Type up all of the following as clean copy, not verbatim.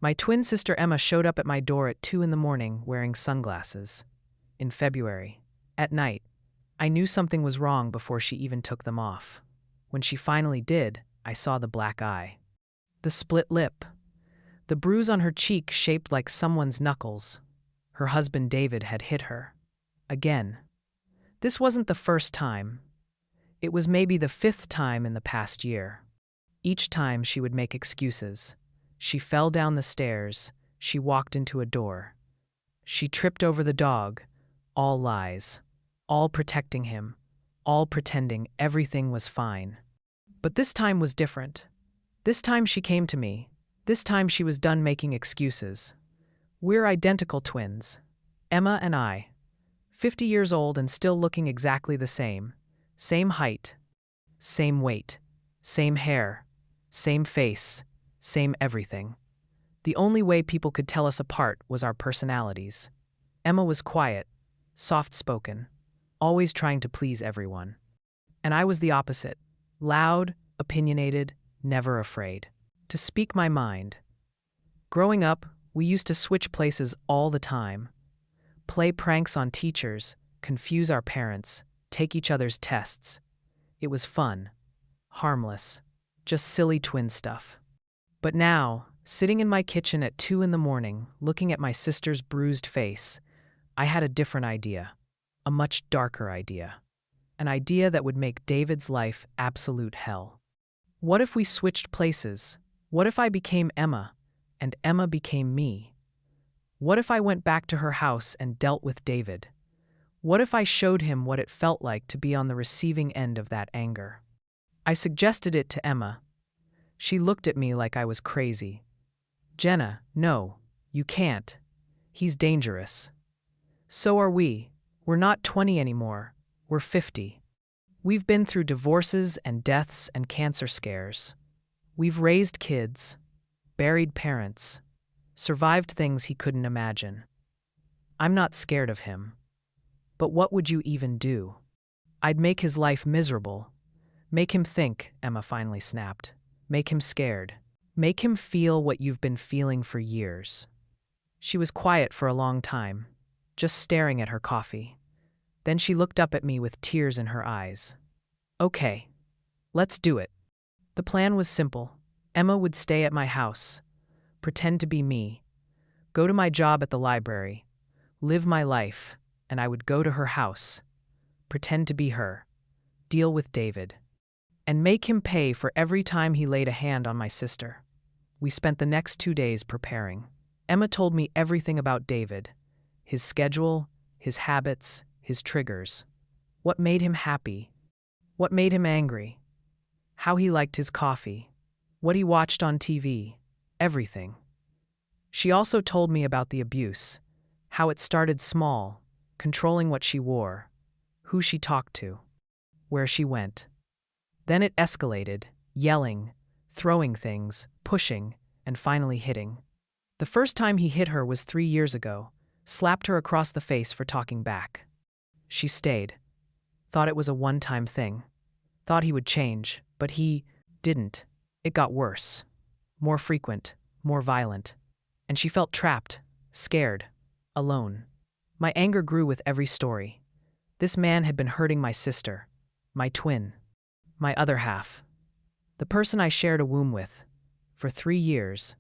My twin sister Emma showed up at my door at 2 in the morning wearing sunglasses. In February. At night. I knew something was wrong before she even took them off. When she finally did, I saw the black eye. The split lip. The bruise on her cheek shaped like someone's knuckles. Her husband David had hit her. Again. This wasn't the first time. It was maybe the 5th time in the past year. Each time she would make excuses. She fell down the stairs. She walked into a door. She tripped over the dog. All lies. All protecting him. All pretending everything was fine. But this time was different. This time she came to me. This time she was done making excuses. We're identical twins. Emma and I. 50 years old and still looking exactly the same. Same height. Same weight. Same hair. Same face. Same everything. The only way people could tell us apart was our personalities. Emma was quiet, soft-spoken, always trying to please everyone. And I was the opposite. Loud, opinionated, never afraid to speak my mind. Growing up, we used to switch places all the time. Play pranks on teachers, confuse our parents, take each other's tests. It was fun, harmless, just silly twin stuff. But now, sitting in my kitchen at 2 in the morning, looking at my sister's bruised face, I had a different idea, a much darker idea. An idea that would make David's life absolute hell. What if we switched places? What if I became Emma, and Emma became me? What if I went back to her house and dealt with David? What if I showed him what it felt like to be on the receiving end of that anger? I suggested it to Emma. She looked at me like I was crazy. Jenna, no, you can't. He's dangerous. So are we. We're not 20 anymore. We're 50. We've been through divorces and deaths and cancer scares. We've raised kids, buried parents, survived things he couldn't imagine. I'm not scared of him. But what would you even do? I'd make his life miserable. Make him think, Emma finally snapped. Make him scared. Make him feel what you've been feeling for years. She was quiet for a long time, just staring at her coffee. Then she looked up at me with tears in her eyes. Okay, let's do it. The plan was simple. Emma would stay at my house, pretend to be me, go to my job at the library, live my life, and I would go to her house, pretend to be her, deal with David, and make him pay for every time he laid a hand on my sister. We spent the next 2 days preparing. Emma told me everything about David, his schedule, his habits, his triggers, what made him happy, what made him angry, how he liked his coffee, what he watched on TV, everything. She also told me about the abuse, how it started small, controlling what she wore, who she talked to, where she went. Then it escalated, yelling, throwing things, pushing, and finally hitting. The first time he hit her was 3 years ago, slapped her across the face for talking back. She stayed. Thought it was a one-time thing. Thought he would change, but he didn't. It got worse. More frequent, more violent. And she felt trapped, scared, alone. My anger grew with every story. This man had been hurting my sister, my twin, my other half, the person I shared a womb with, for 3 years,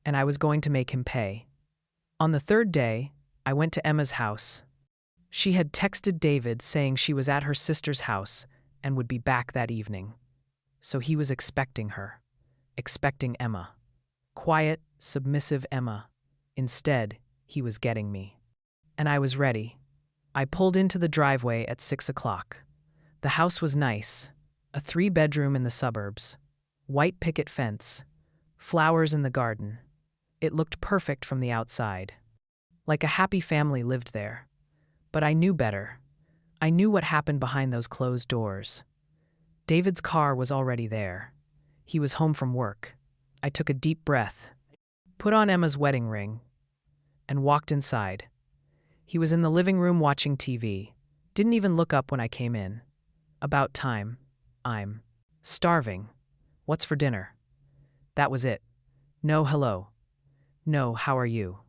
and I was going to make him pay. On the 3rd day, I went to Emma's house. She had texted David saying she was at her sister's house and would be back that evening. So he was expecting her, expecting Emma. Quiet, submissive Emma. Instead, he was getting me. And I was ready. I pulled into the driveway at 6 o'clock. The house was nice, a 3-bedroom in the suburbs, white picket fence, flowers in the garden. It looked perfect from the outside. Like a happy family lived there. But I knew better. I knew what happened behind those closed doors. David's car was already there. He was home from work. I took a deep breath, put on Emma's wedding ring, and walked inside. He was in the living room watching TV. Didn't even look up when I came in. About time. I'm starving. What's for dinner? That was it. No hello. No, how are you?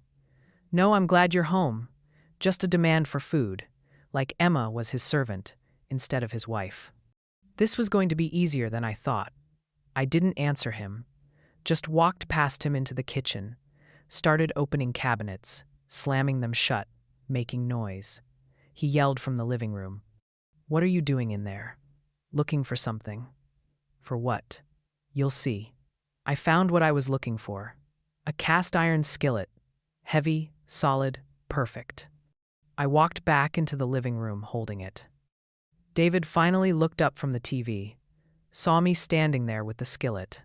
No, I'm glad you're home. Just a demand for food, like Emma was his servant instead of his wife. This was going to be easier than I thought. I didn't answer him, just walked past him into the kitchen, started opening cabinets, slamming them shut, making noise. He yelled from the living room. What are you doing in there? Looking for something. For what? You'll see. I found what I was looking for. A cast iron skillet. Heavy, solid, perfect. I walked back into the living room holding it. David finally looked up from the TV, saw me standing there with the skillet.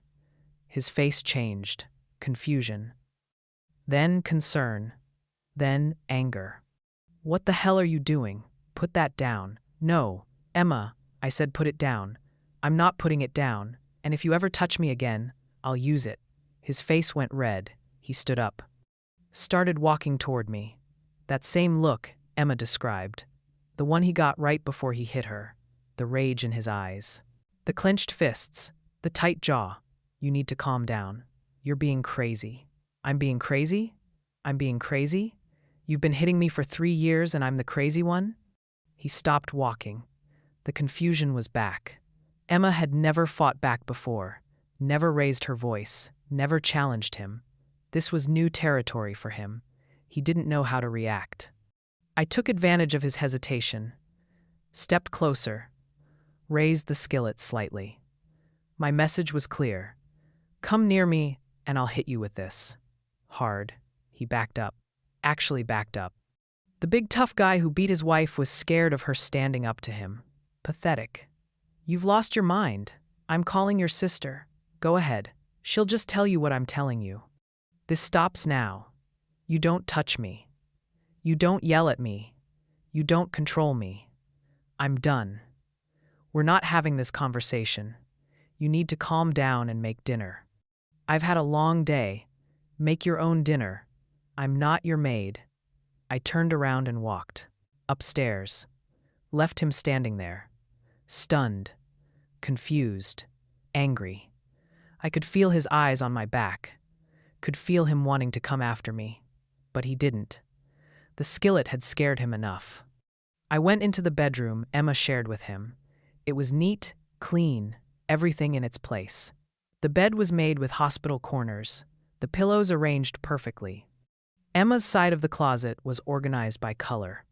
His face changed, confusion. Then concern. Then anger. What the hell are you doing? Put that down. No, Emma, I said put it down. I'm not putting it down, and if you ever touch me again, I'll use it. His face went red. He stood up. Started walking toward me. That same look Emma described. The one he got right before he hit her. The rage in his eyes. The clenched fists. The tight jaw. You need to calm down. You're being crazy. I'm being crazy? I'm being crazy? You've been hitting me for 3 years and I'm the crazy one? He stopped walking. The confusion was back. Emma had never fought back before, never raised her voice, never challenged him. This was new territory for him. He didn't know how to react. I took advantage of his hesitation, stepped closer, raised the skillet slightly. My message was clear. Come near me and I'll hit you with this. Hard. He backed up. Actually backed up. The big tough guy who beat his wife was scared of her standing up to him. Pathetic. You've lost your mind. I'm calling your sister. Go ahead. She'll just tell you what I'm telling you. This stops now. You don't touch me. You don't yell at me. You don't control me. I'm done. We're not having this conversation. You need to calm down and make dinner. I've had a long day. Make your own dinner. I'm not your maid. I turned around and walked. Upstairs. Left him standing there. Stunned. Confused. Angry. I could feel his eyes on my back. Could feel him wanting to come after me. But he didn't. The skillet had scared him enough. I went into the bedroom Emma shared with him. It was neat, clean, everything in its place. The bed was made with hospital corners, the pillows arranged perfectly. Emma's side of the closet was organized by color.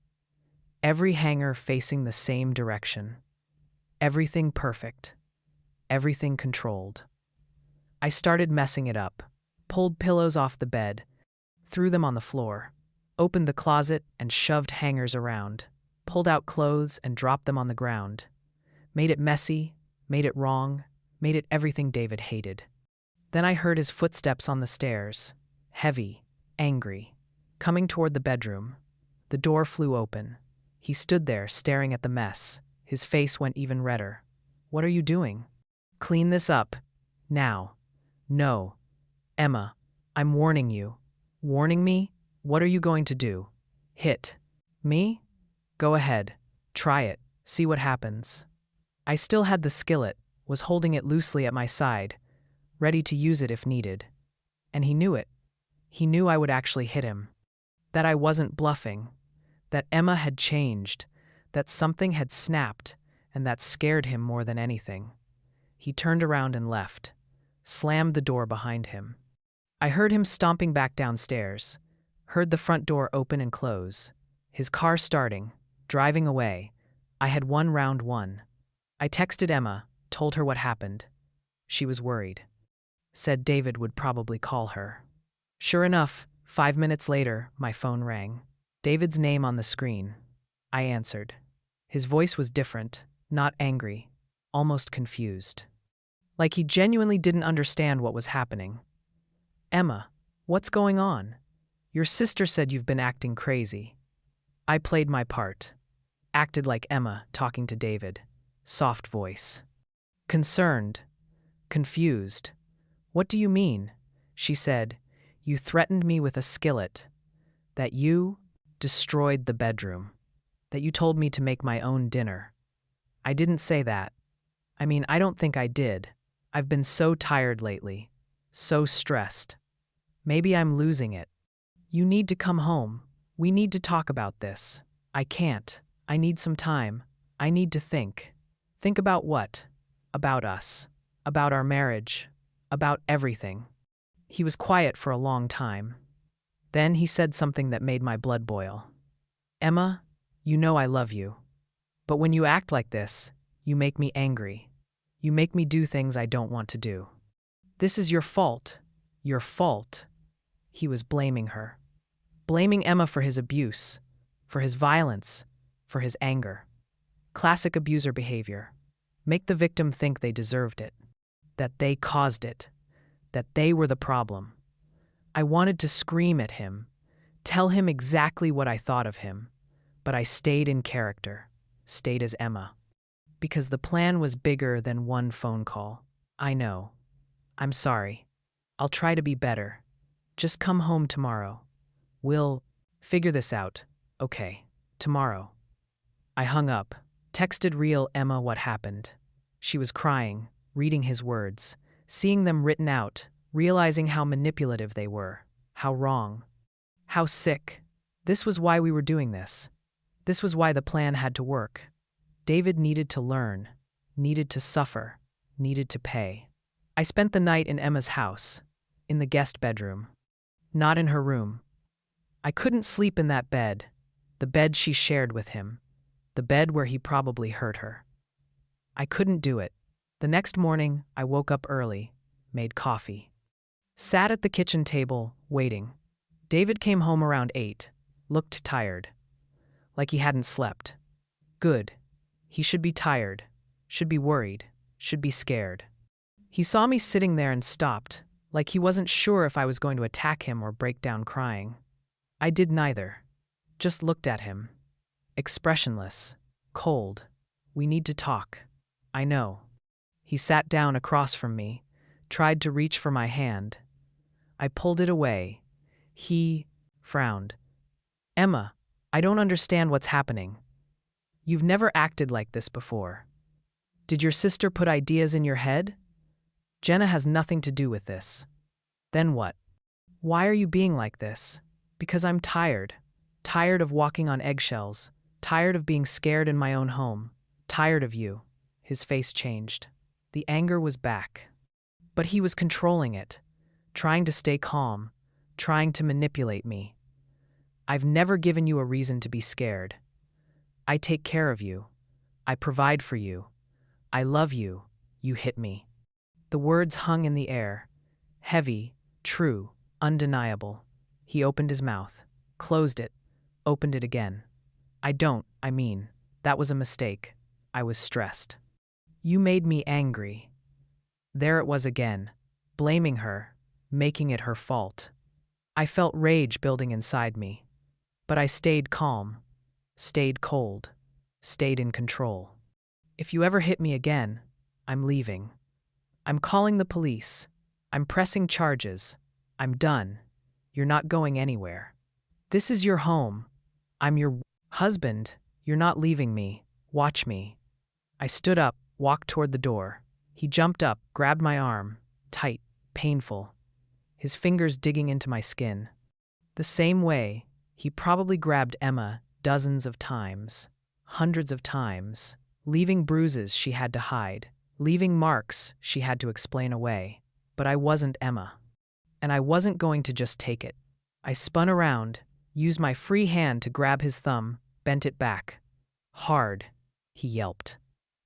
Every hanger facing the same direction. Everything perfect. Everything controlled. I started messing it up, pulled pillows off the bed, threw them on the floor, opened the closet and shoved hangers around, pulled out clothes and dropped them on the ground. Made it messy, made it wrong, made it everything David hated. Then I heard his footsteps on the stairs, heavy, angry, coming toward the bedroom. The door flew open. He stood there staring at the mess. His face went even redder. What are you doing? Clean this up. Now. No. Emma, I'm warning you. Warning me? What are you going to do? Hit. Me? Go ahead. Try it. See what happens. I still had the skillet, was holding it loosely at my side, ready to use it if needed. And he knew it. He knew I would actually hit him. That I wasn't bluffing. That Emma had changed. That something had snapped, and that scared him more than anything. He turned around and left, slammed the door behind him. I heard him stomping back downstairs, heard the front door open and close, his car starting, driving away. I had won round one. I texted Emma, told her what happened. She was worried. Said David would probably call her. Sure enough, 5 minutes later, my phone rang. David's name on the screen. I answered. His voice was different, not angry, almost confused. Like he genuinely didn't understand what was happening. Emma, what's going on? Your sister said you've been acting crazy. I played my part. Acted like Emma talking to David. Soft voice. Concerned. Confused. What do you mean? She said, you threatened me with a skillet. That you destroyed the bedroom. That you told me to make my own dinner. I didn't say that. I mean, I don't think I did. I've been so tired lately. So stressed. Maybe I'm losing it. You need to come home. We need to talk about this. I can't. I need some time. I need to think. Think about what? About us. About our marriage. About everything. He was quiet for a long time. Then he said something that made my blood boil. Emma, you know I love you. But when you act like this, you make me angry. You make me do things I don't want to do. This is your fault. Your fault. He was blaming her. Blaming Emma for his abuse, for his violence, for his anger. Classic abuser behavior. Make the victim think they deserved it, that they caused it, that they were the problem. I wanted to scream at him, tell him exactly what I thought of him, but I stayed in character, stayed as Emma. Because the plan was bigger than one phone call. I know. I'm sorry. I'll try to be better. Just come home tomorrow. We'll figure this out. Okay, tomorrow. I hung up, texted real Emma what happened. She was crying, reading his words, seeing them written out, realizing how manipulative they were, how wrong, how sick. This was why we were doing this. This was why the plan had to work. David needed to learn, needed to suffer, needed to pay. I spent the night in Emma's house, in the guest bedroom, not in her room. I couldn't sleep in that bed, the bed she shared with him, the bed where he probably hurt her. I couldn't do it. The next morning, I woke up early, made coffee. Sat at the kitchen table, waiting. David came home around 8, looked tired, like he hadn't slept. Good. He should be tired, should be worried, should be scared. He saw me sitting there and stopped, like he wasn't sure if I was going to attack him or break down crying. I did neither. Just looked at him. Expressionless. Cold. We need to talk. I know. He sat down across from me, tried to reach for my hand. I pulled it away. He frowned. Emma, I don't understand what's happening. You've never acted like this before. Did your sister put ideas in your head? Jenna has nothing to do with this. Then what? Why are you being like this? Because I'm tired. Tired of walking on eggshells. Tired of being scared in my own home. Tired of you. His face changed. The anger was back. But he was controlling it, trying to stay calm, trying to manipulate me. I've never given you a reason to be scared. I take care of you. I provide for you. I love you. You hit me. The words hung in the air. Heavy, true, undeniable. He opened his mouth, closed it, opened it again. I mean, that was a mistake. I was stressed. You made me angry. There it was again, blaming her, making it her fault. I felt rage building inside me. But I stayed calm, stayed cold, stayed in control. If you ever hit me again, I'm leaving. I'm calling the police. I'm pressing charges. I'm done. You're not going anywhere. This is your home. I'm your husband. You're not leaving me. Watch me. I stood up, walked toward the door. He jumped up, grabbed my arm, tight, painful, his fingers digging into my skin. The same way, he probably grabbed Emma dozens of times, hundreds of times, leaving bruises she had to hide, leaving marks she had to explain away. But I wasn't Emma. And I wasn't going to just take it. I spun around, used my free hand to grab his thumb, bent it back. Hard, he yelped.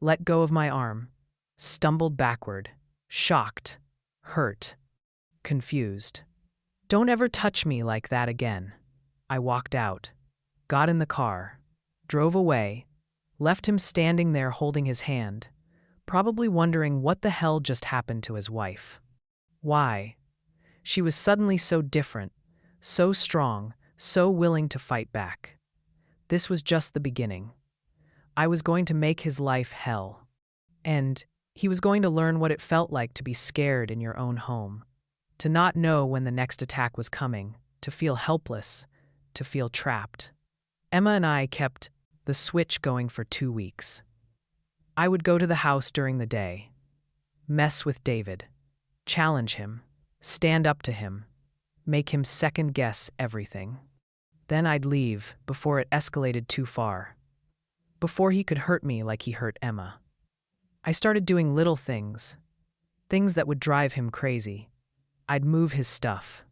Let go of my arm, stumbled backward, shocked, hurt, confused. Don't ever touch me like that again. I walked out, got in the car, drove away, left him standing there holding his hand, probably wondering what the hell just happened to his wife. Why? She was suddenly so different, so strong, so willing to fight back. This was just the beginning. I was going to make his life hell. And he was going to learn what it felt like to be scared in your own home, to not know when the next attack was coming, to feel helpless, to feel trapped. Emma and I kept the switch going for 2 weeks. I would go to the house during the day, mess with David, challenge him, stand up to him. make him second-guess everything. Then I'd leave before it escalated too far, before he could hurt me like he hurt Emma. I started doing little things, things that would drive him crazy. I'd move his stuff,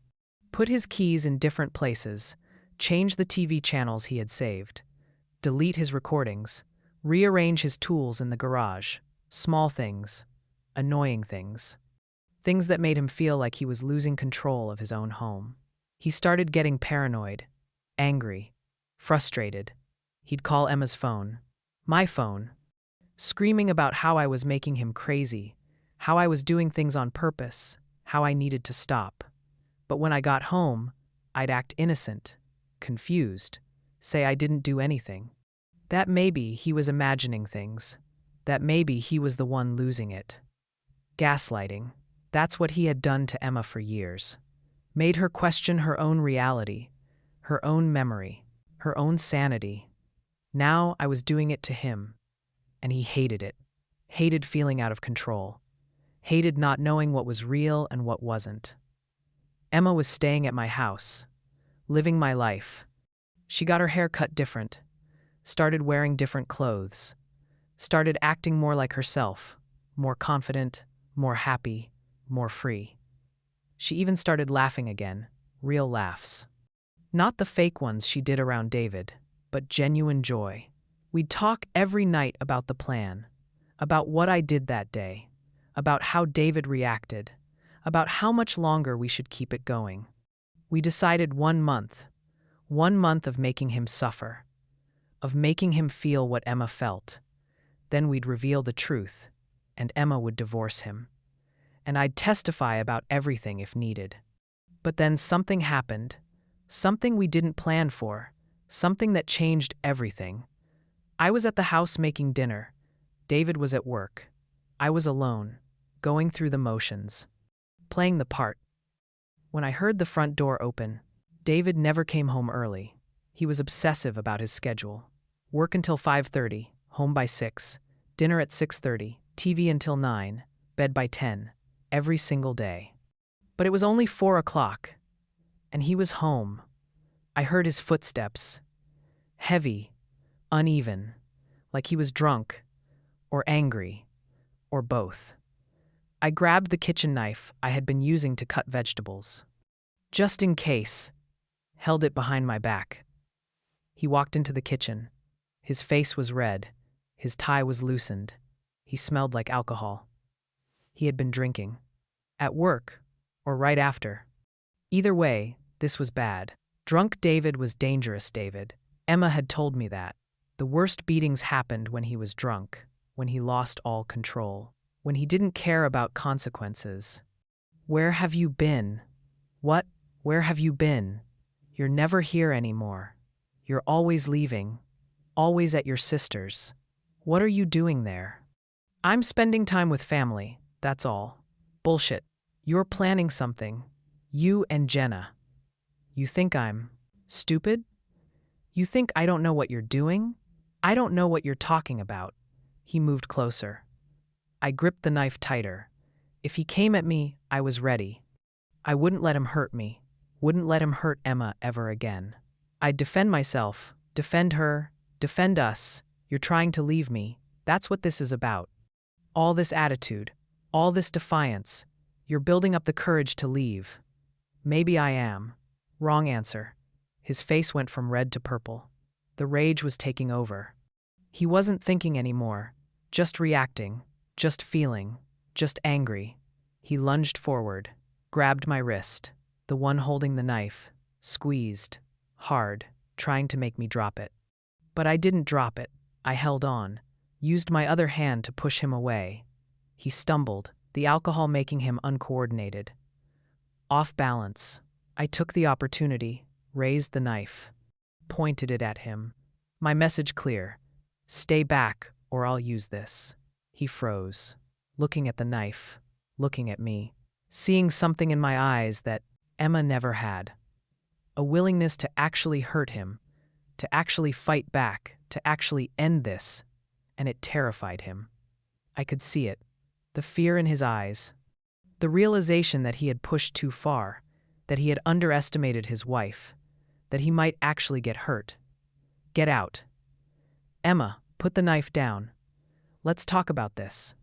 put his keys in different places, change the TV channels he had saved, delete his recordings, rearrange his tools in the garage. Small things, annoying things. Things that made him feel like he was losing control of his own home. He started getting paranoid, angry, frustrated. He'd call Emma's phone, my phone, screaming about how I was making him crazy, how I was doing things on purpose, how I needed to stop. But when I got home, I'd act innocent, confused, say I didn't do anything. That maybe he was imagining things, that maybe he was the one losing it. Gaslighting, that's what he had done to Emma for years. Made her question her own reality, her own memory, her own sanity. Now I was doing it to him, and he hated it. Hated feeling out of control. Hated not knowing what was real and what wasn't. Emma was staying at my house, living my life. She got her hair cut different, started wearing different clothes, started acting more like herself, more confident, more happy, more free. She even started laughing again, real laughs. Not the fake ones she did around David, but genuine joy. We'd talk every night about the plan, about what I did that day, about how David reacted, about how much longer we should keep it going. We decided 1 month of making him suffer, of making him feel what Emma felt. Then we'd reveal the truth, and Emma would divorce him. And I'd testify about everything if needed. But then something happened, something we didn't plan for, something that changed everything. I was at the house making dinner. David was at work. I was alone, going through the motions, playing the part. When I heard the front door open, David never came home early. He was obsessive about his schedule. Work until 5:30, home by 6, dinner at 6:30, TV until 9, bed by 10, every single day. But it was only 4 o'clock, and he was home. I heard his footsteps, heavy, uneven, like he was drunk, or angry, or both. I grabbed the kitchen knife I had been using to cut vegetables, just in case, held it behind my back. He walked into the kitchen. His face was red, his tie was loosened. He smelled like alcohol. He had been drinking. At work, or right after. Either way, this was bad. Drunk David was dangerous David. Emma had told me that. The worst beatings happened when he was drunk, when he lost all control, when he didn't care about consequences. Where have you been? What? Where have you been? You're never here anymore. You're always leaving, always at your sister's. What are you doing there? I'm spending time with family, that's all. Bullshit. You're planning something. You and Jenna. You think I'm stupid? You think I don't know what you're doing? I don't know what you're talking about. He moved closer. I gripped the knife tighter. If he came at me, I was ready. I wouldn't let him hurt me, wouldn't let him hurt Emma ever again. I'd defend myself, defend her, defend us. You're trying to leave me. That's what this is about. All this attitude, all this defiance. You're building up the courage to leave. Maybe I am. Wrong answer. His face went from red to purple. The rage was taking over. He wasn't thinking anymore, just reacting, just feeling, just angry. He lunged forward, grabbed my wrist, the one holding the knife, squeezed, hard, trying to make me drop it. But I didn't drop it. I held on, used my other hand to push him away. He stumbled, the alcohol making him uncoordinated. Off balance. I took the opportunity, raised the knife, pointed it at him. My message clear. Stay back, or I'll use this. He froze, looking at the knife, looking at me, seeing something in my eyes that Emma never had. A willingness to actually hurt him, to actually fight back, to actually end this, and it terrified him. I could see it, the fear in his eyes, the realization that he had pushed too far, that he had underestimated his wife, that he might actually get hurt. Get out. Emma, put the knife down. Let's talk about this.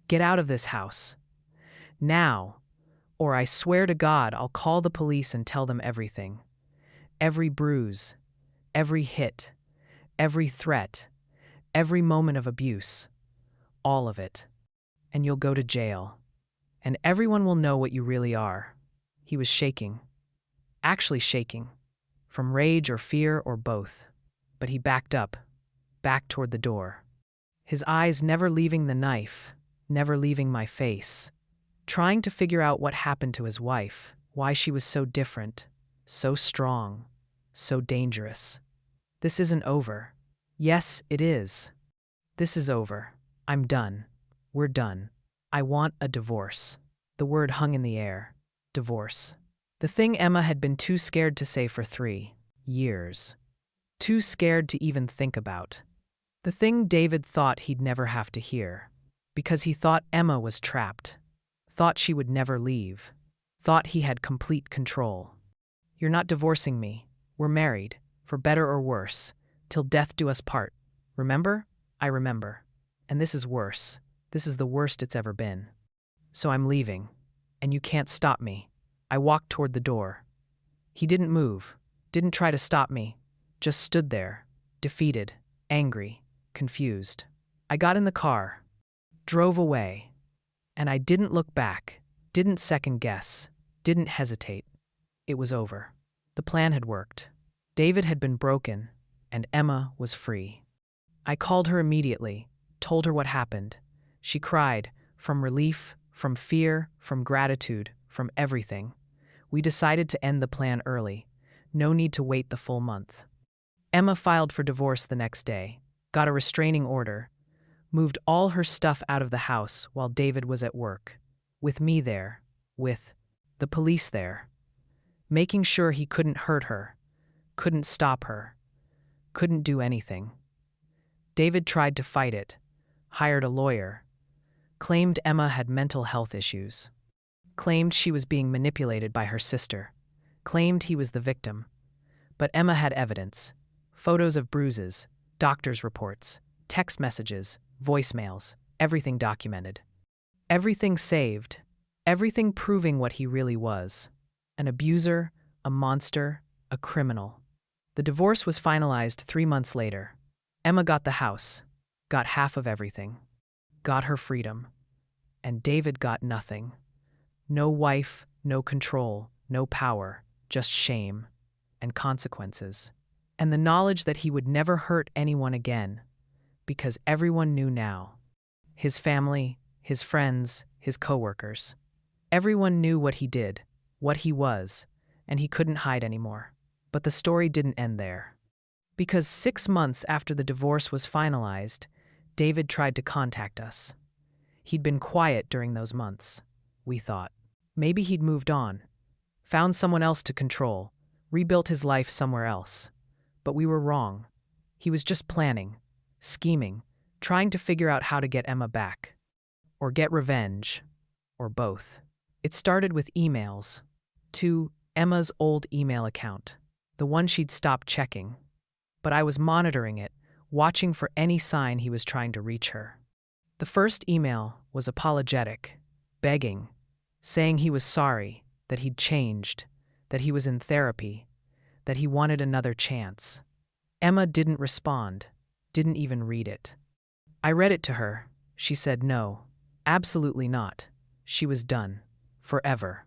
Get out of this house. Now, or I swear to God I'll call the police and tell them everything. Every bruise, every hit, every threat, every moment of abuse. All of it. And you'll go to jail. And everyone will know what you really are. He was shaking. Actually shaking. From rage or fear or both. But he backed up, back toward the door. His eyes never leaving the knife, never leaving my face. Trying to figure out what happened to his wife, why she was so different, so strong, so dangerous. This isn't over. Yes, it is. This is over. I'm done. We're done. I want a divorce. The word hung in the air. Divorce. The thing Emma had been too scared to say for 3 years. Too scared to even think about. The thing David thought he'd never have to hear. Because he thought Emma was trapped. Thought she would never leave. Thought he had complete control. You're not divorcing me. We're married, for better or worse, till death do us part. Remember? I remember. And this is worse. This is the worst it's ever been. So I'm leaving. And you can't stop me. I walked toward the door. He didn't move, didn't try to stop me, just stood there, defeated, angry, confused. I got in the car, drove away, and I didn't look back, didn't second guess, didn't hesitate. It was over. The plan had worked. David had been broken, and Emma was free. I called her immediately, told her what happened. She cried, from relief, from fear, from gratitude, from everything. We decided to end the plan early. No need to wait the full month. Emma filed for divorce the next day, got a restraining order, moved all her stuff out of the house while David was at work, with me there, with the police there, making sure he couldn't hurt her, couldn't stop her, couldn't do anything. David tried to fight it, hired a lawyer, claimed Emma had mental health issues, claimed she was being manipulated by her sister, claimed he was the victim. But Emma had evidence, photos of bruises, doctor's reports, text messages, voicemails, everything documented. Everything saved, everything proving what he really was. An abuser, a monster, a criminal. The divorce was finalized 3 months later. Emma got the house, got half of everything, got her freedom. And David got nothing. No wife, no control, no power, just shame and consequences. And the knowledge that he would never hurt anyone again, because everyone knew now. His family, his friends, his coworkers. Everyone knew what he did, what he was, and he couldn't hide anymore. But the story didn't end there. Because 6 months after the divorce was finalized, David tried to contact us. He'd been quiet during those months, we thought. Maybe he'd moved on, found someone else to control, rebuilt his life somewhere else. But we were wrong. He was just planning, scheming, trying to figure out how to get Emma back. Or get revenge. Or both. It started with emails. To Emma's old email account. The one she'd stopped checking. But I was monitoring it, watching for any sign he was trying to reach her. The first email was apologetic, begging, saying he was sorry, that he'd changed, that he was in therapy, that he wanted another chance. Emma didn't respond, didn't even read it. I read it to her. She said no, absolutely not. She was done, forever.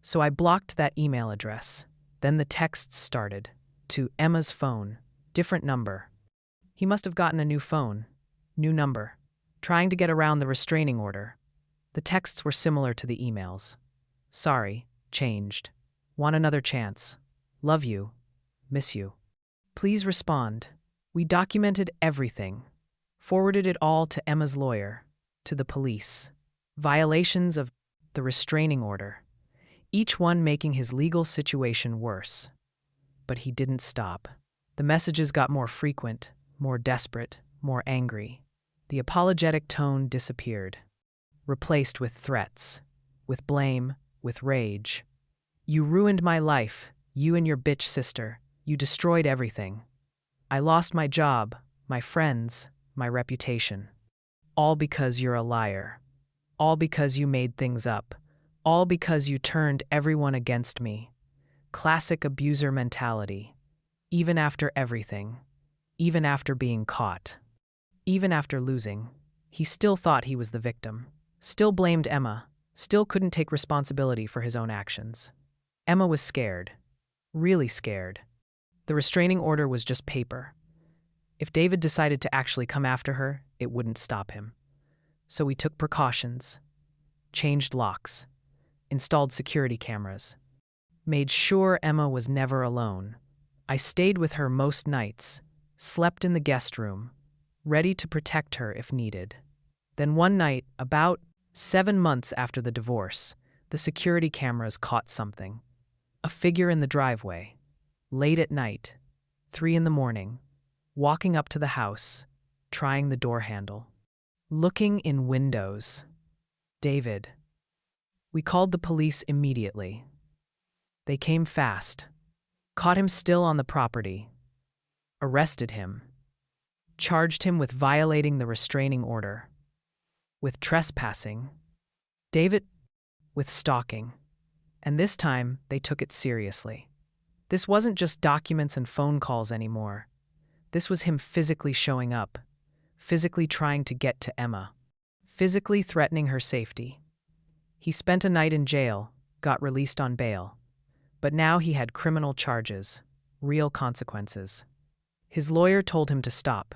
So I blocked that email address. Then the texts started, to Emma's phone, different number. He must have gotten a new phone, new number, trying to get around the restraining order. The texts were similar to the emails. Sorry, changed. Want another chance. Love you. Miss you. Please respond. We documented everything. Forwarded it all to Emma's lawyer, to the police. Violations of the restraining order. Each one making his legal situation worse. But he didn't stop. The messages got more frequent, more desperate, more angry. The apologetic tone disappeared, replaced with threats, with blame, with rage. You ruined my life, you and your bitch sister. You destroyed everything. I lost my job, my friends, my reputation. All because you're a liar. All because you made things up. All because you turned everyone against me. Classic abuser mentality. Even after everything. Even after being caught. Even after losing. He still thought he was the victim. Still blamed Emma. Still couldn't take responsibility for his own actions. Emma was scared. Really scared. The restraining order was just paper. If David decided to actually come after her, it wouldn't stop him. So we took precautions. Changed locks. Installed security cameras. Made sure Emma was never alone. I stayed with her most nights. Slept in the guest room. Ready to protect her if needed. Then one night, about 7 months after the divorce, the security cameras caught something. A figure in the driveway. Late at night, 3 in the morning, walking up to the house, trying the door handle. Looking in windows. David. We called the police immediately. They came fast. Caught him still on the property. Arrested him. Charged him with violating the restraining order. With trespassing. David, with stalking. And this time, they took it seriously. This wasn't just documents and phone calls anymore. This was him physically showing up, physically trying to get to Emma, physically threatening her safety. He spent a night in jail, got released on bail. But now he had criminal charges, real consequences. His lawyer told him to stop,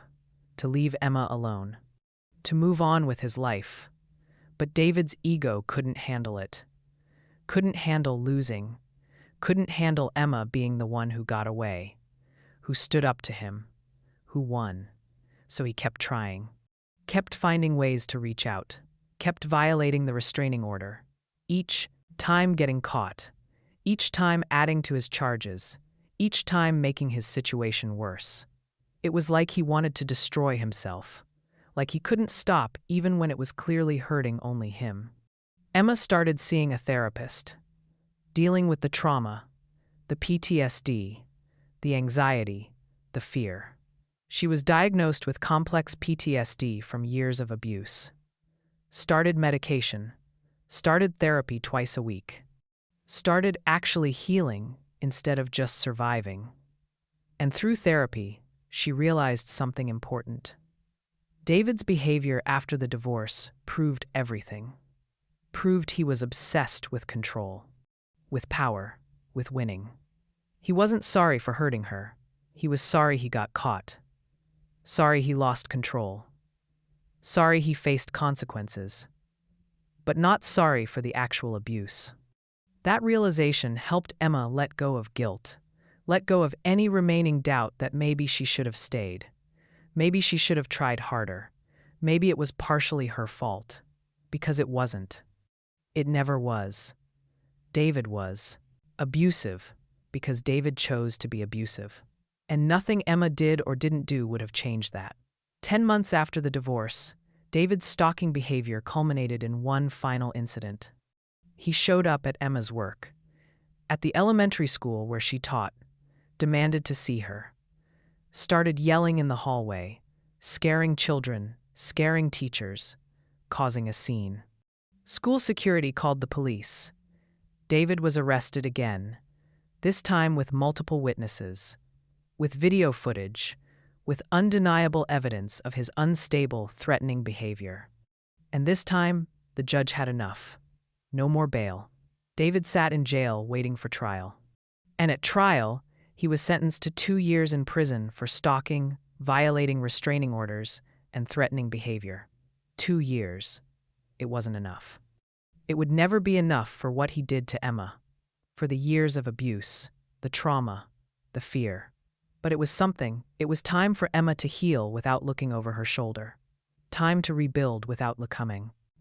to leave Emma alone, to move on with his life. But David's ego couldn't handle it. Couldn't handle losing. Couldn't handle Emma being the one who got away, who stood up to him, who won. So he kept trying. Kept finding ways to reach out. Kept violating the restraining order. Each time getting caught. Each time adding to his charges. Each time making his situation worse. It was like he wanted to destroy himself. Like he couldn't stop even when it was clearly hurting only him. Emma started seeing a therapist. Dealing with the trauma, the PTSD, the anxiety, the fear. She was diagnosed with complex PTSD from years of abuse. Started medication. Started therapy twice a week. Started actually healing instead of just surviving. And through therapy, she realized something important. David's behavior after the divorce proved everything. Proved he was obsessed with control. With power, with winning. He wasn't sorry for hurting her. He was sorry he got caught. Sorry he lost control. Sorry he faced consequences. But not sorry for the actual abuse. That realization helped Emma let go of guilt, let go of any remaining doubt that maybe she should have stayed. Maybe she should have tried harder. Maybe it was partially her fault. Because it wasn't. It never was. David was abusive because David chose to be abusive. And nothing Emma did or didn't do would have changed that. 10 months after the divorce, David's stalking behavior culminated in one final incident. He showed up at Emma's work, at the elementary school where she taught, demanded to see her, started yelling in the hallway, scaring children, scaring teachers, causing a scene. School security called the police. David was arrested again, this time with multiple witnesses, with video footage, with undeniable evidence of his unstable, threatening behavior. And this time, the judge had enough. No more bail. David sat in jail waiting for trial. And at trial, he was sentenced to 2 years in prison for stalking, violating restraining orders, and threatening behavior. 2 years. It wasn't enough. It would never be enough for what he did to Emma, for the years of abuse, the trauma, the fear. But it was something. It was time for Emma to heal without looking over her shoulder. Time to rebuild without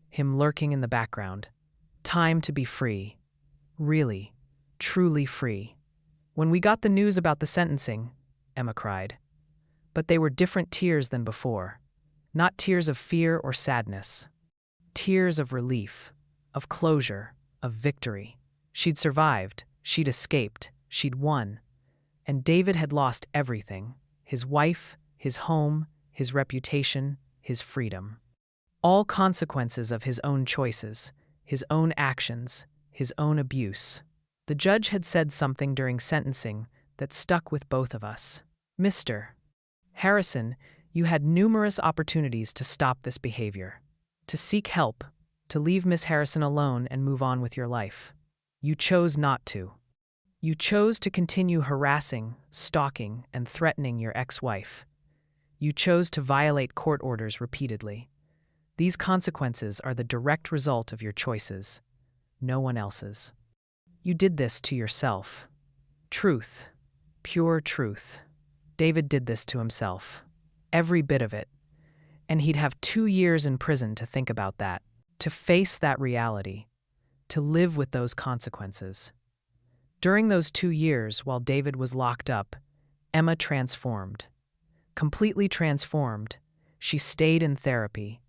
him lurking in the background. Time to be free. Really, truly free. When we got the news about the sentencing, Emma cried. But they were different tears than before. Not tears of fear or sadness. Tears of relief, of closure, of victory. She'd survived. She'd escaped, she'd won, and David had lost everything: his wife, his home, his reputation, his freedom. All consequences of his own choices, his own actions, his own abuse. The judge had said something during sentencing that stuck with both of us. "Mr. Harrison, you had numerous opportunities to stop this behavior, to seek help, to leave Miss Harrison alone and move on with your life. You chose not to. You chose to continue harassing, stalking, and threatening your ex-wife. You chose to violate court orders repeatedly. These consequences are the direct result of your choices, no one else's. You did this to yourself. Truth, pure truth. David did this to himself. Every bit of it. And he'd have 2 years in prison to think about that, to face that reality, to live with those consequences. During those 2 years, while David was locked up, Emma transformed. Completely transformed. She stayed in therapy,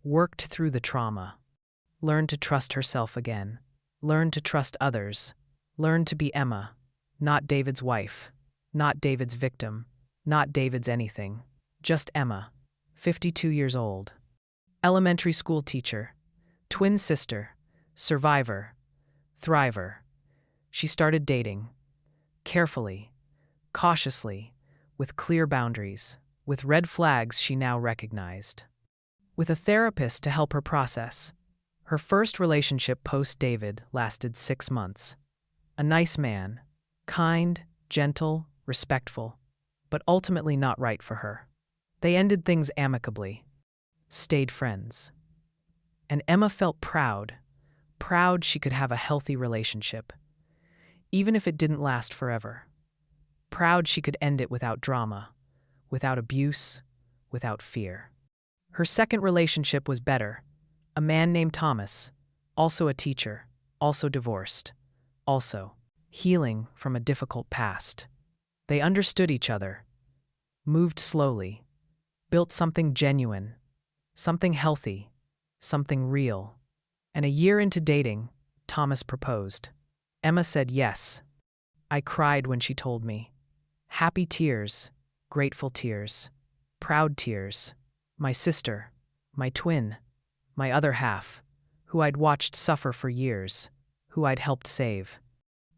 worked through the trauma, learned to trust herself again, learned to trust others, learned to be Emma, not David's wife, not David's victim, not David's anything, just Emma, 52 years old. Elementary school teacher, twin sister, survivor, thriver. She started dating, carefully, cautiously, with clear boundaries, with red flags she now recognized. With a therapist to help her process. Her first relationship post-David lasted 6 months. A nice man, kind, gentle, respectful, but ultimately not right for her. They ended things amicably, stayed friends. And Emma felt proud she could have a healthy relationship, even if it didn't last forever. Proud she could end it without drama, without abuse, without fear. Her second relationship was better. A man named Thomas, also a teacher, also divorced, also healing from a difficult past. They understood each other, moved slowly, built something genuine, something healthy, something real. And a year into dating, Thomas proposed. Emma said yes. I cried when she told me. Happy tears, grateful tears, proud tears. My sister, my twin, my other half, who I'd watched suffer for years, who I'd helped save,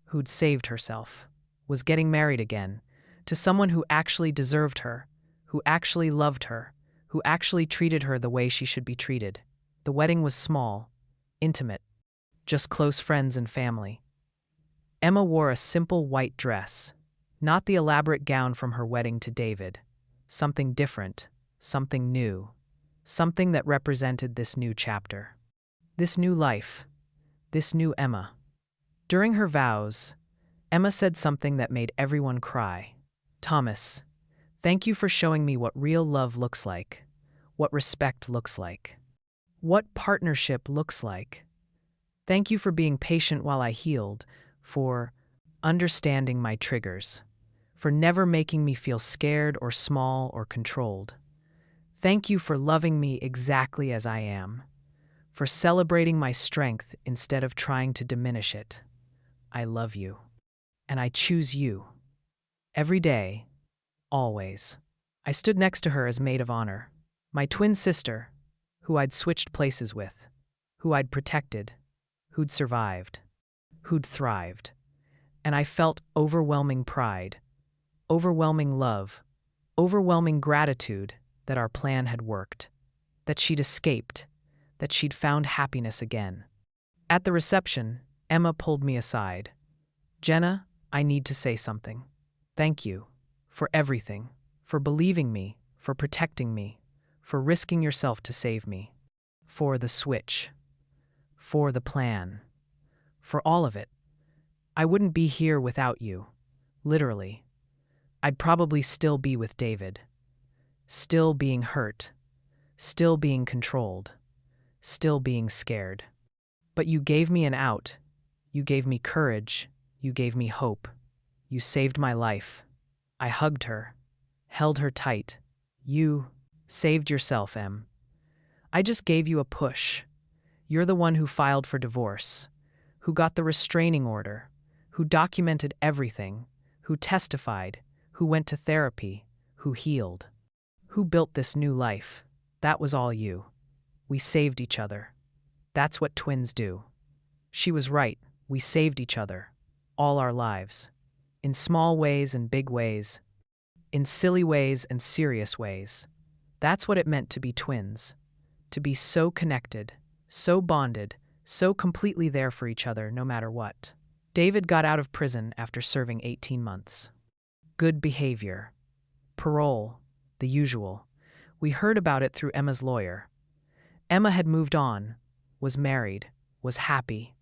who'd saved herself, was getting married again, to someone who actually deserved her, who actually loved her, who actually treated her the way she should be treated. The wedding was small, intimate, just close friends and family. Emma wore a simple white dress, not the elaborate gown from her wedding to David, something different, something new, something that represented this new chapter, this new life, this new Emma. During her vows, Emma said something that made everyone cry. Thomas, thank you for showing me what real love looks like, what respect looks like, what partnership looks like. Thank you for being patient while I healed, for understanding my triggers, for never making me feel scared or small or controlled. Thank you for loving me exactly as I am, for celebrating my strength instead of trying to diminish it. I love you, and I choose you. Every day, always. I stood next to her as maid of honor, my twin sister, who I'd switched places with, who I'd protected, who'd survived, who'd thrived. And I felt overwhelming pride, overwhelming love, overwhelming gratitude that our plan had worked, that she'd escaped, that she'd found happiness again. At the reception, Emma pulled me aside. Jenna, I need to say something. Thank you for everything, for believing me, for protecting me, for risking yourself to save me, for the switch, for the plan, for all of it. I wouldn't be here without you, literally. I'd probably still be with David, still being hurt, still being controlled, still being scared. But you gave me an out. You gave me courage. You gave me hope. You saved my life. I hugged her, held her tight. You saved yourself, Em. I just gave you a push. You're the one who filed for divorce, who got the restraining order, who documented everything, who testified, who went to therapy, who healed. Who built this new life? That was all you. We saved each other. That's what twins do. She was right. We saved each other. All our lives. In small ways and big ways. In silly ways and serious ways. That's what it meant to be twins. To be so connected, so bonded, so completely there for each other no matter what. David got out of prison after serving 18 months. Good behavior. Parole. The usual. We heard about it through Emma's lawyer. Emma had moved on, was married, was happy,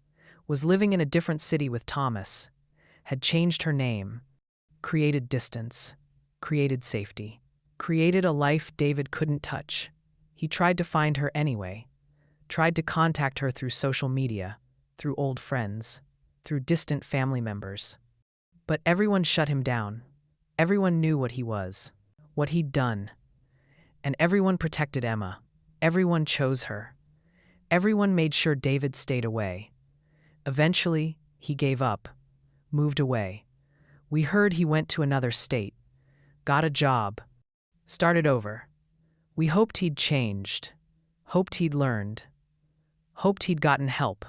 was living in a different city with Thomas, had changed her name, created distance, created safety, created a life David couldn't touch. He tried to find her anyway, tried to contact her through social media, through old friends, through distant family members. But everyone shut him down. Everyone knew what he was, what he'd done. And everyone protected Emma. Everyone chose her. Everyone made sure David stayed away. Eventually, he gave up, moved away. We heard he went to another state, got a job, started over. We hoped he'd changed, hoped he'd learned, hoped he'd gotten help.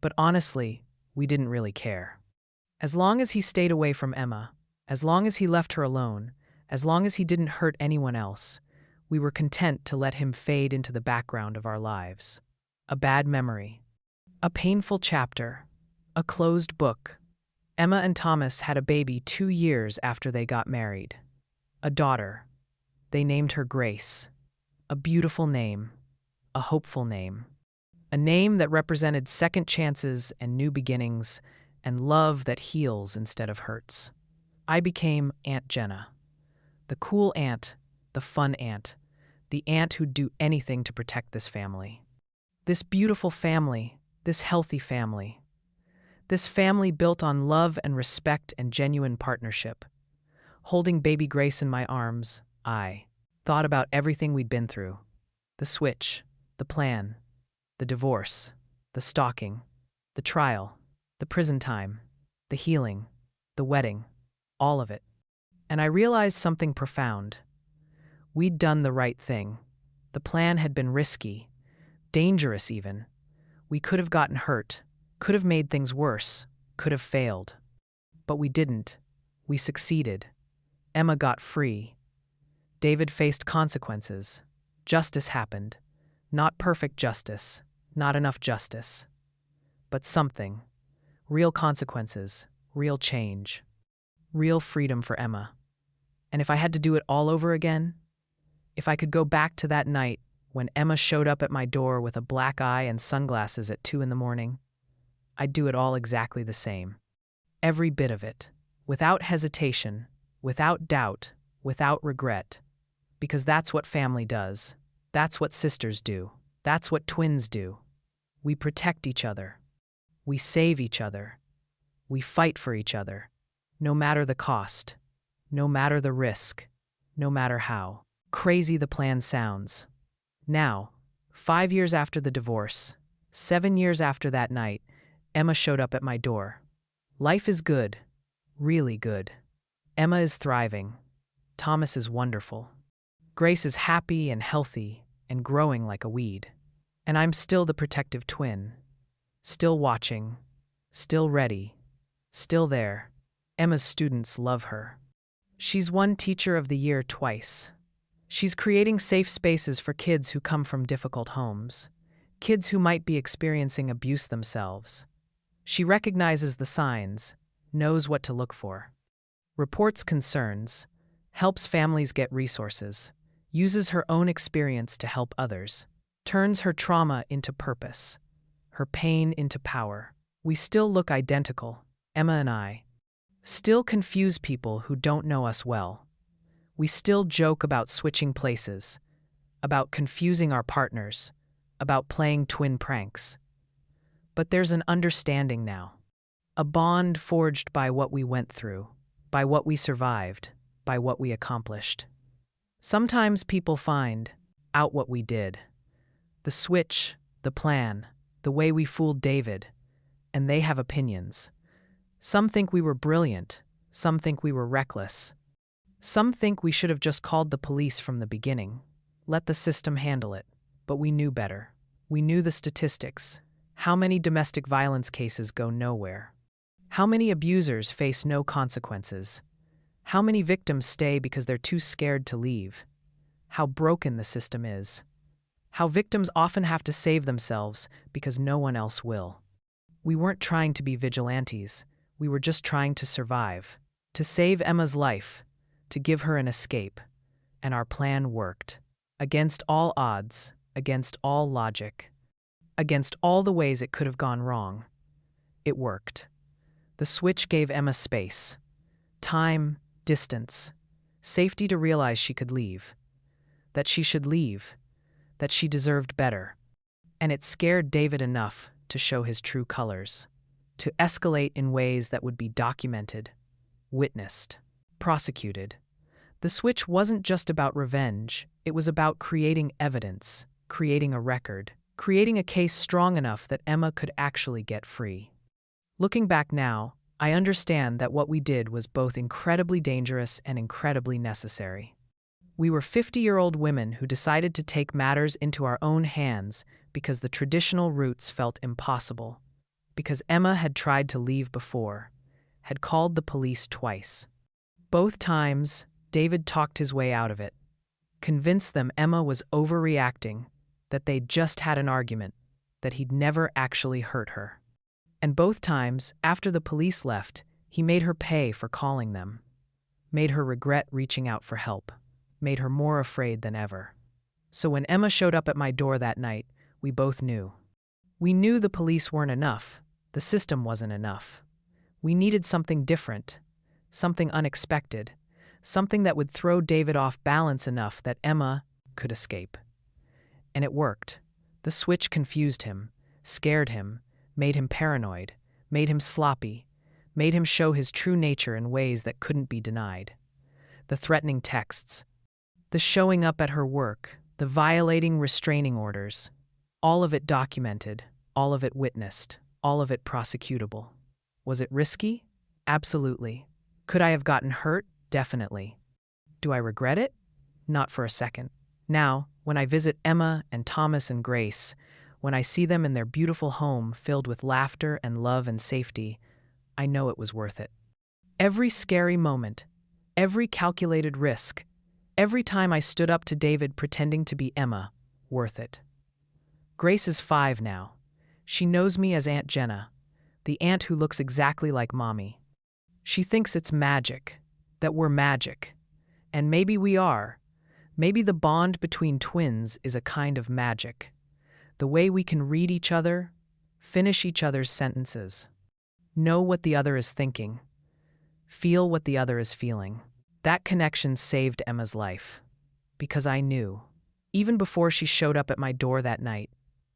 But honestly, we didn't really care. As long as he stayed away from Emma, as long as he left her alone, as long as he didn't hurt anyone else, we were content to let him fade into the background of our lives. A bad memory. A painful chapter. A closed book. Emma and Thomas had a baby 2 years after they got married. A daughter. They named her Grace. A beautiful name. A hopeful name. A name that represented second chances and new beginnings and love that heals instead of hurts. I became Aunt Jenna. The cool aunt, the fun aunt, the aunt who'd do anything to protect this family. This beautiful family, this healthy family. This family built on love and respect and genuine partnership. Holding baby Grace in my arms, I thought about everything we'd been through. The switch, the plan, the divorce, the stalking, the trial, the prison time, the healing, the wedding, all of it. And I realized something profound. We'd done the right thing. The plan had been risky, dangerous even. We could have gotten hurt, could have made things worse, could have failed. But we didn't. We succeeded. Emma got free. David faced consequences. Justice happened. Not perfect justice, not enough justice. But something. Real consequences, real change. Real freedom for Emma. And if I had to do it all over again, if I could go back to that night when Emma showed up at my door with a black eye and sunglasses at 2 a.m, I'd do it all exactly the same. Every bit of it, without hesitation, without doubt, without regret. Because that's what family does. That's what sisters do. That's what twins do. We protect each other. We save each other. We fight for each other. No matter the cost. No matter the risk. No matter how crazy the plan sounds. Now, 5 years after the divorce, 7 years after that night, Emma showed up at my door. Life is good. Really good. Emma is thriving. Thomas is wonderful. Grace is happy and healthy and growing like a weed. And I'm still the protective twin. Still watching. Still ready. Still there. Emma's students love her. She's won Teacher of the Year twice. She's creating safe spaces for kids who come from difficult homes, kids who might be experiencing abuse themselves. She recognizes the signs, knows what to look for. Reports concerns, helps families get resources, uses her own experience to help others, turns her trauma into purpose, her pain into power. We still look identical, Emma and I. Still confuse people who don't know us well. We still joke about switching places, about confusing our partners, about playing twin pranks. But there's an understanding now. A bond forged by what we went through, by what we survived, by what we accomplished. Sometimes people find out what we did. The switch, the plan, the way we fooled David, and they have opinions. Some think we were brilliant. Some think we were reckless. Some think we should have just called the police from the beginning. Let the system handle it. But we knew better. We knew the statistics. How many domestic violence cases go nowhere? How many abusers face no consequences? How many victims stay because they're too scared to leave? How broken the system is. How victims often have to save themselves because no one else will. We weren't trying to be vigilantes. We were just trying to survive. To save Emma's life. To give her an escape. And our plan worked. Against all odds. Against all logic. Against all the ways it could have gone wrong. It worked. The switch gave Emma space. Time, distance, safety to realize she could leave. That she should leave. That she deserved better. And it scared David enough to show his true colors. To escalate in ways that would be documented, witnessed, prosecuted. The switch wasn't just about revenge. It was about creating evidence, creating a record, creating a case strong enough that Emma could actually get free. Looking back now, I understand that what we did was both incredibly dangerous and incredibly necessary. We were 50-year-old women who decided to take matters into our own hands because the traditional routes felt impossible, because Emma had tried to leave before, had called the police twice. Both times, David talked his way out of it, convinced them Emma was overreacting, that they'd just had an argument, that he'd never actually hurt her. And both times, after the police left, he made her pay for calling them, made her regret reaching out for help, made her more afraid than ever. So when Emma showed up at my door that night, we both knew. We knew the police weren't enough. The system wasn't enough. We needed something different, something unexpected, something that would throw David off balance enough that Emma could escape. And it worked. The switch confused him, scared him, made him paranoid, made him sloppy, made him show his true nature in ways that couldn't be denied. The threatening texts, the showing up at her work, the violating restraining orders, all of it documented, all of it witnessed, all of it prosecutable. Was it risky? Absolutely. Could I have gotten hurt? Definitely. Do I regret it? Not for a second. Now, when I visit Emma and Thomas and Grace, when I see them in their beautiful home filled with laughter and love and safety, I know it was worth it. Every scary moment, every calculated risk, every time I stood up to David pretending to be Emma, worth it. Grace is 5 now. She knows me as Aunt Jenna, the aunt who looks exactly like Mommy. She thinks it's magic, that we're magic. And maybe we are. Maybe the bond between twins is a kind of magic. The way we can read each other, finish each other's sentences, know what the other is thinking, feel what the other is feeling. That connection saved Emma's life. Because I knew. Even before she showed up at my door that night,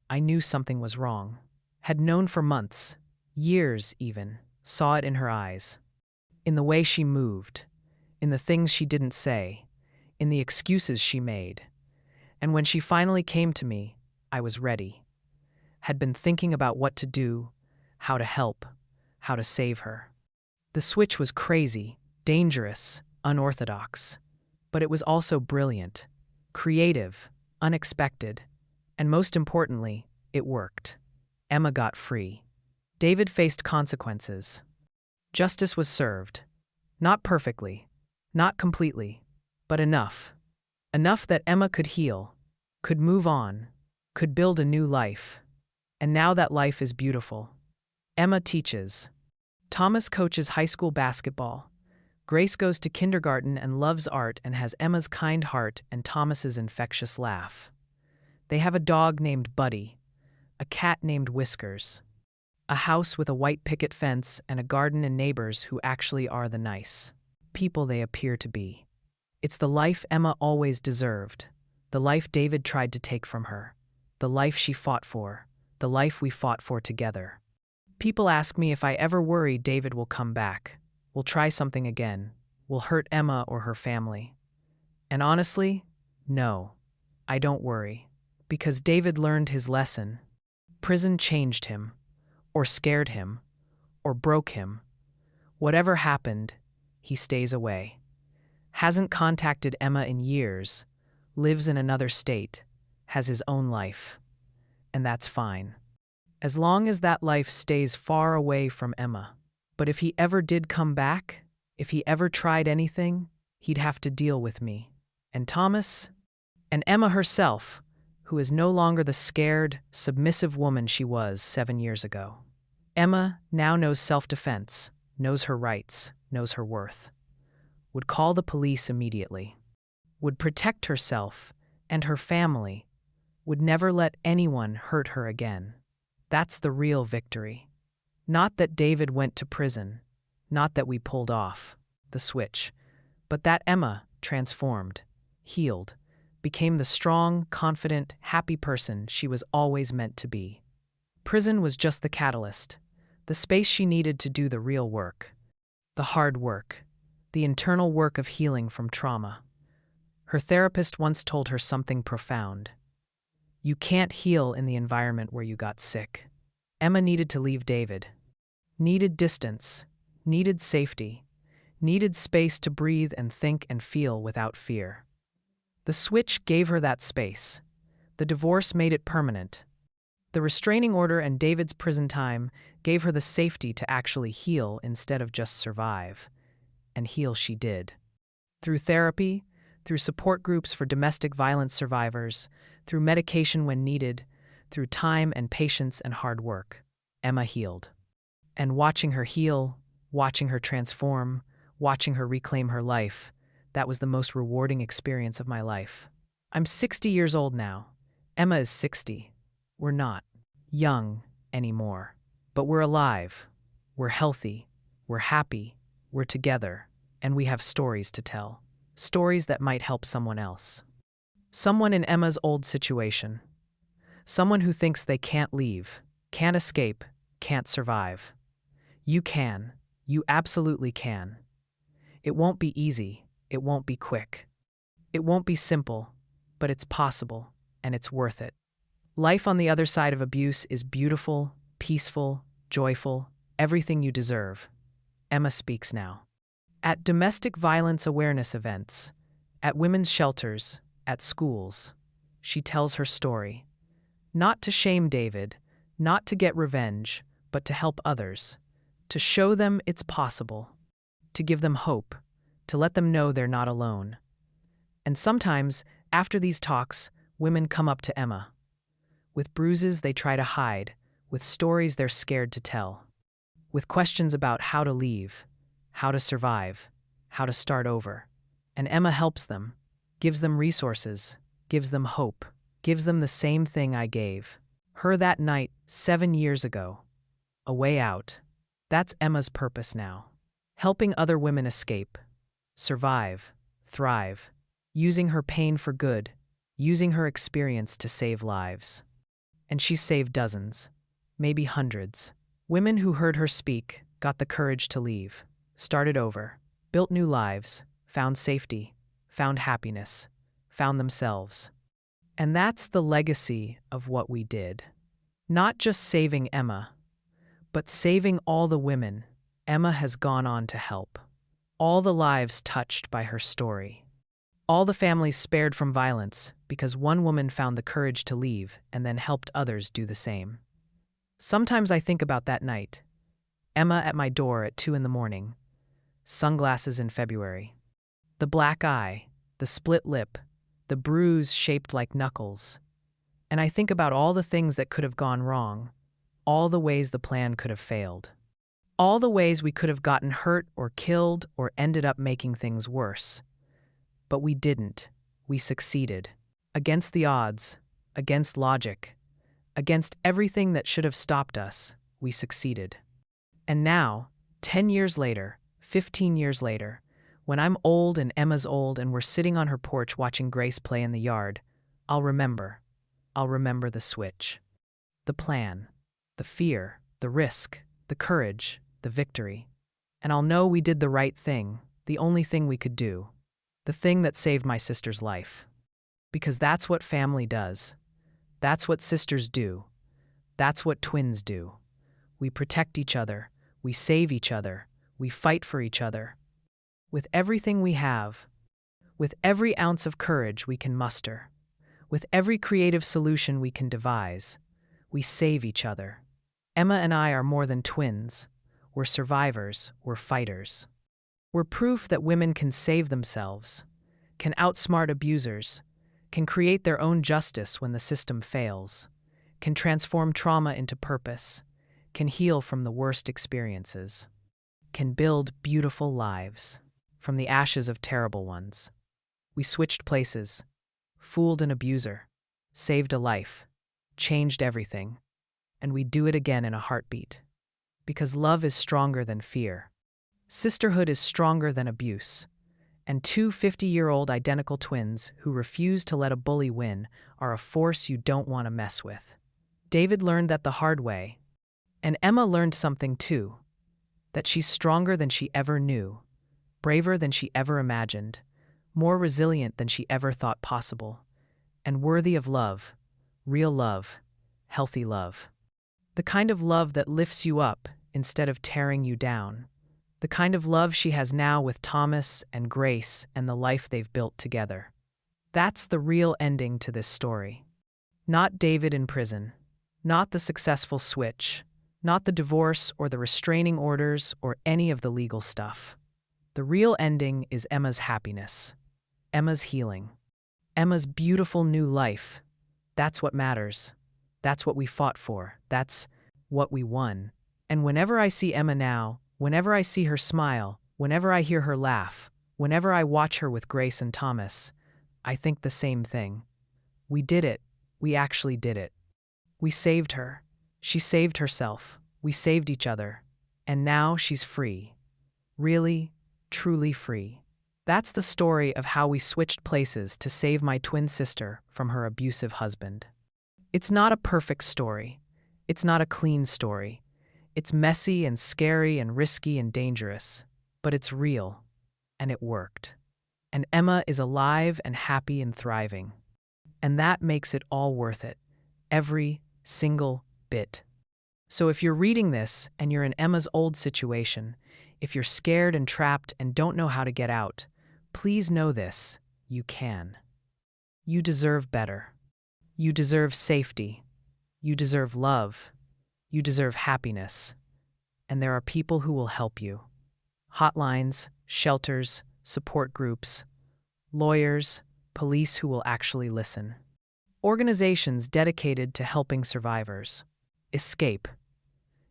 I knew something was wrong. Had known for months, years even, saw it in her eyes. In the way she moved, in the things she didn't say, in the excuses she made. And when she finally came to me, I was ready. Had been thinking about what to do, how to help, how to save her. The switch was crazy, dangerous, unorthodox. But it was also brilliant, creative, unexpected, and most importantly, it worked. Emma got free. David faced consequences. Justice was served. Not perfectly, not completely, but enough. Enough that Emma could heal, could move on, could build a new life. And now that life is beautiful. Emma teaches. Thomas coaches high school basketball. Grace goes to kindergarten and loves art and has Emma's kind heart and Thomas's infectious laugh. They have a dog named Buddy, a cat named Whiskers, a house with a white picket fence and a garden and neighbors who actually are the nice people they appear to be. It's the life Emma always deserved, the life David tried to take from her, the life she fought for, the life we fought for together. People ask me if I ever worry David will come back, will try something again, will hurt Emma or her family. And honestly, no, I don't worry, because David learned his lesson. Prison changed him, or scared him, or broke him, Whatever happened, he stays away. Hasn't contacted Emma in years, lives in another state, has his own life. And that's fine. As long as that life stays far away from Emma. But if he ever did come back, if he ever tried anything, he'd have to deal with me. And Thomas? And Emma herself, who is no longer the scared, submissive woman she was 7 years ago. Emma now knows self-defense, knows her rights, knows her worth. Would call the police immediately. Would protect herself and her family. Would never let anyone hurt her again. That's the real victory. Not that David went to prison, not that we pulled off the switch, but that Emma transformed, healed, became the strong, confident, happy person she was always meant to be. Prison was just the catalyst, the space she needed to do the real work, the hard work, the internal work of healing from trauma. Her therapist once told her something profound. You can't heal in the environment where you got sick. Emma needed to leave David. Needed distance, needed safety, needed space to breathe and think and feel without fear. The switch gave her that space. The divorce made it permanent. The restraining order and David's prison time gave her the safety to actually heal instead of just survive. And heal she did. Through therapy, through support groups for domestic violence survivors, through medication when needed, through time and patience and hard work, Emma healed. And watching her heal, watching her transform, watching her reclaim her life, that was the most rewarding experience of my life. I'm 60 years old now. Emma is 60. We're not young anymore. But we're alive. We're healthy. We're happy. We're together. And we have stories to tell. Stories that might help someone else. Someone in Emma's old situation. Someone who thinks they can't leave, can't escape, can't survive. You can. You absolutely can. It won't be easy. It won't be quick. It won't be simple, but it's possible, and it's worth it. Life on the other side of abuse is beautiful, peaceful, joyful, everything you deserve. Emma speaks now. At domestic violence awareness events, at women's shelters, at schools, she tells her story. Not to shame David, not to get revenge, but to help others, to show them it's possible, to give them hope, to let them know they're not alone. And sometimes, after these talks, women come up to Emma. With bruises they try to hide, with stories they're scared to tell, with questions about how to leave, how to survive, how to start over. And Emma helps them, gives them resources, gives them hope, gives them the same thing I gave her that night 7 years ago. A way out. That's Emma's purpose now. Helping other women escape, survive, thrive, using her pain for good, using her experience to save lives. And she's saved dozens, maybe hundreds. Women who heard her speak, got the courage to leave, started over, built new lives, found safety, found happiness, found themselves. And that's the legacy of what we did. Not just saving Emma, but saving all the women Emma has gone on to help. All the lives touched by her story. All the families spared from violence because one woman found the courage to leave and then helped others do the same. Sometimes I think about that night. Emma at my door at 2 a.m, sunglasses in February. The black eye, the split lip, the bruise shaped like knuckles. And I think about all the things that could have gone wrong, all the ways the plan could have failed. All the ways we could have gotten hurt or killed or ended up making things worse. But we didn't. We succeeded. Against the odds, against logic, against everything that should have stopped us, we succeeded. And now, 10 years later, 15 years later, when I'm old and Emma's old and we're sitting on her porch watching Grace play in the yard, I'll remember. I'll remember the switch. The plan, the fear, the risk, the courage, the victory. And I'll know we did the right thing, the only thing we could do. The thing that saved my sister's life. Because that's what family does. That's what sisters do. That's what twins do. We protect each other. We save each other. we fight for each other. With everything we have, with every ounce of courage we can muster, with every creative solution we can devise, we save each other. Emma and I are more than twins. We're survivors, we're fighters. We're proof that women can save themselves, can outsmart abusers, can create their own justice when the system fails, can transform trauma into purpose, can heal from the worst experiences, can build beautiful lives from the ashes of terrible ones. We switched places, fooled an abuser, saved a life, changed everything, and we do it again in a heartbeat. Because love is stronger than fear. Sisterhood is stronger than abuse. And two 50-year-old identical twins who refuse to let a bully win are a force you don't want to mess with. David learned that the hard way. And Emma learned something too. That she's stronger than she ever knew, braver than she ever imagined, more resilient than she ever thought possible, and worthy of love, real love, healthy love. The kind of love that lifts you up instead of tearing you down. The kind of love she has now with Thomas and Grace and the life they've built together. That's the real ending to this story. Not David in prison, not the successful switch, not the divorce or the restraining orders or any of the legal stuff. The real ending is Emma's happiness, Emma's healing, Emma's beautiful new life. That's what matters. That's what we fought for. That's what we won. And whenever I see Emma now, whenever I see her smile, whenever I hear her laugh, whenever I watch her with Grace and Thomas, I think the same thing. We did it. We actually did it. We saved her. She saved herself. We saved each other. And now she's free. Really, truly free. That's the story of how we switched places to save my twin sister from her abusive husband. It's not a perfect story. It's not a clean story. It's messy and scary and risky and dangerous, but it's real, and it worked. And Emma is alive and happy and thriving. And that makes it all worth it. Every single bit. So if you're reading this and you're in Emma's old situation, if you're scared and trapped and don't know how to get out, please know this: you can. You deserve better. You deserve safety. You deserve love. You deserve happiness. And there are people who will help you. Hotlines, shelters, support groups, lawyers, police who will actually listen. Organizations dedicated to helping survivors. Escape.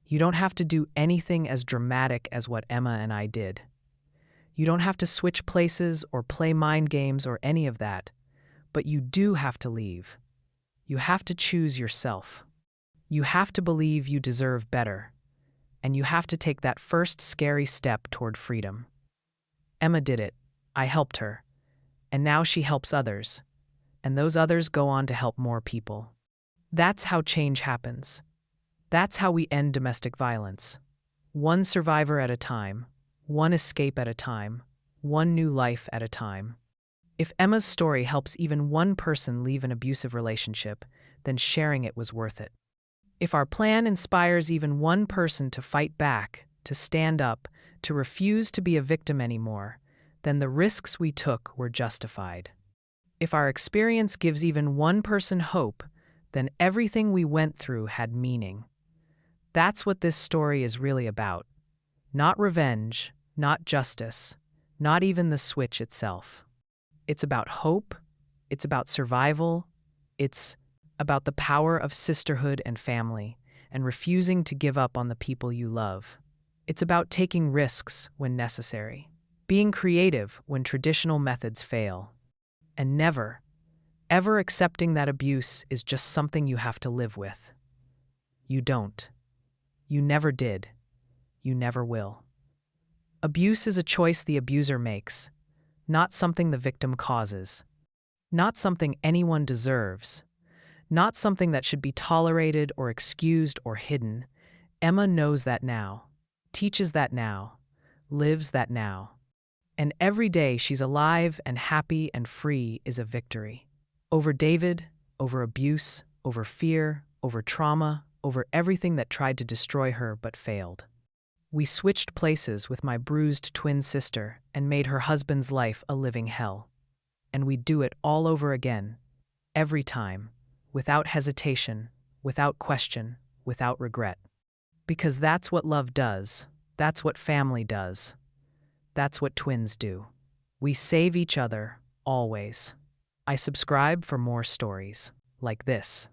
You don't have to do anything as dramatic as what Emma and I did. You don't have to switch places or play mind games or any of that, but you do have to leave. You have to choose yourself. You have to believe you deserve better, and you have to take that first scary step toward freedom. Emma did it. I helped her, and now she helps others, and those others go on to help more people. That's how change happens. That's how we end domestic violence. One survivor at a time, one escape at a time, one new life at a time. If Emma's story helps even one person leave an abusive relationship, then sharing it was worth it. If our plan inspires even one person to fight back, to stand up, to refuse to be a victim anymore, then the risks we took were justified. If our experience gives even one person hope, then everything we went through had meaning. That's what this story is really about. Not revenge, not justice, not even the switch itself. It's about hope, it's about survival, it's about the power of sisterhood and family, and refusing to give up on the people you love. It's about taking risks when necessary, being creative when traditional methods fail, and never, ever accepting that abuse is just something you have to live with. You don't. You never did. You never will. Abuse is a choice the abuser makes, not something the victim causes, not something anyone deserves, not something that should be tolerated or excused or hidden. Emma knows that now, teaches that now, lives that now. And every day she's alive and happy and free is a victory. Over David, over abuse, over fear, over trauma, over everything that tried to destroy her but failed. We switched places with my bruised twin sister and made her husband's life a living hell. And we'd do it all over again, every time, without hesitation, without question, without regret. Because that's what love does, that's what family does, that's what twins do. We save each other, always. I subscribe for more stories like this.